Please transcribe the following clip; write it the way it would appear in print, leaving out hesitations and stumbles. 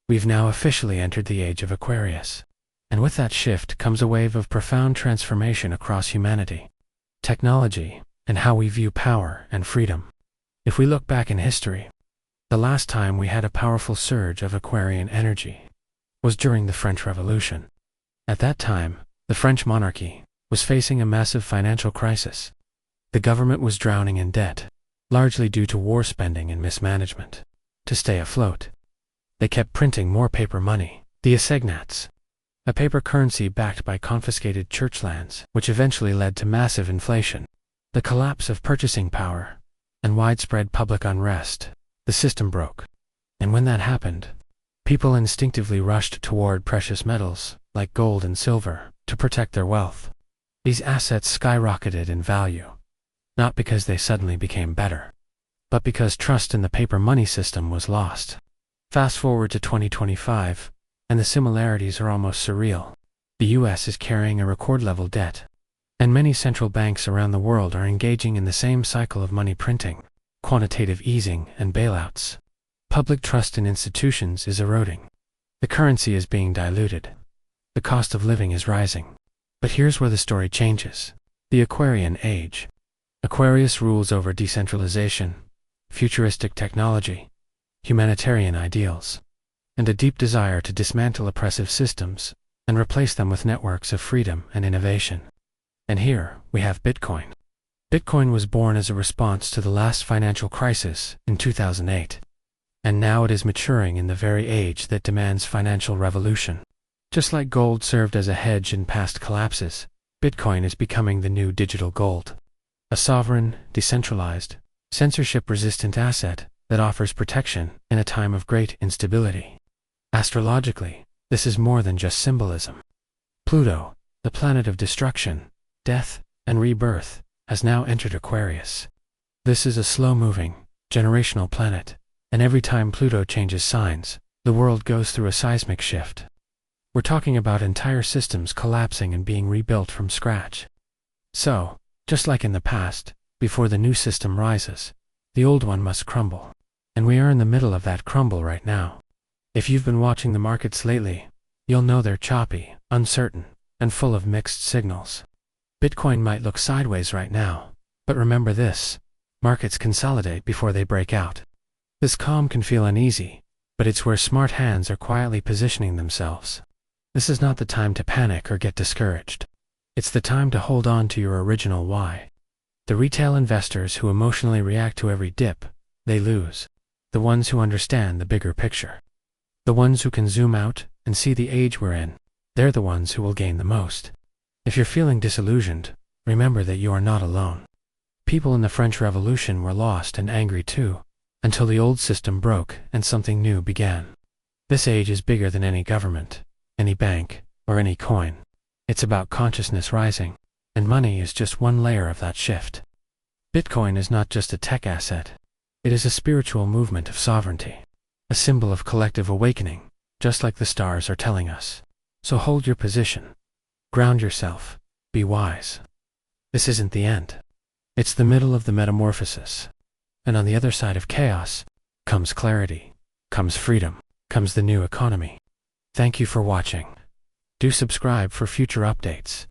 We've now officially entered the Age of Aquarius. And with that shift comes a wave of profound transformation across humanity, technology, and how we view power and freedom. If we look back in history, the last time we had a powerful surge of Aquarian energy was during the French Revolution. At that time, the French monarchy was facing a massive financial crisis. The government was drowning in debt, largely due to war spending and mismanagement. To stay afloat, they kept printing more paper money, the assignats, a paper currency backed by confiscated church lands, which eventually led to massive inflation, the collapse of purchasing power, and widespread public unrest. The system broke. And when that happened, people instinctively rushed toward precious metals, like gold and silver, to protect their wealth. These assets skyrocketed in value, not because they suddenly became better, but because trust in the paper money system was lost. Fast forward to 2025, and the similarities are almost surreal. The US is carrying a record-level debt, and many central banks around the world are engaging in the same cycle of money printing, quantitative easing, and bailouts. Public trust in institutions is eroding. The currency is being diluted. The cost of living is rising. But here's where the story changes. The Aquarian Age. Aquarius rules over decentralization, futuristic technology, humanitarian ideals, and a deep desire to dismantle oppressive systems and replace them with networks of freedom and innovation. And here we have Bitcoin. Bitcoin was born as a response to the last financial crisis in 2008, and now it is maturing in the very age that demands financial revolution. Just like gold served as a hedge in past collapses, Bitcoin is becoming the new digital gold. A sovereign, decentralized, censorship-resistant asset that offers protection in a time of great instability. Astrologically, this is more than just symbolism. Pluto, the planet of destruction, death, and rebirth, has now entered Aquarius. This is a slow-moving, generational planet, and every time Pluto changes signs, the world goes through a seismic shift. We're talking about entire systems collapsing and being rebuilt from scratch. So, just like in the past, before the new system rises, the old one must crumble. And we are in the middle of that crumble right now. If you've been watching the markets lately, you'll know they're choppy, uncertain, and full of mixed signals. Bitcoin might look sideways right now, but remember this: markets consolidate before they break out. This calm can feel uneasy, but it's where smart hands are quietly positioning themselves. This is not the time to panic or get discouraged. It's the time to hold on to your original why. The retail investors who emotionally react to every dip, they lose. The ones who understand the bigger picture, the ones who can zoom out and see the age we're in, they're the ones who will gain the most. If you're feeling disillusioned, remember that you are not alone. People in the French Revolution were lost and angry too, until the old system broke and something new began. This age is bigger than any government, any bank, or any coin. It's about consciousness rising, and money is just one layer of that shift. Bitcoin is not just a tech asset. It is a spiritual movement of sovereignty, a symbol of collective awakening, just like the stars are telling us. So hold your position. Ground yourself. Be wise. This isn't the end. It's the middle of the metamorphosis. And on the other side of chaos comes clarity, comes freedom, comes the new economy. Thank you for watching. Do subscribe for future updates.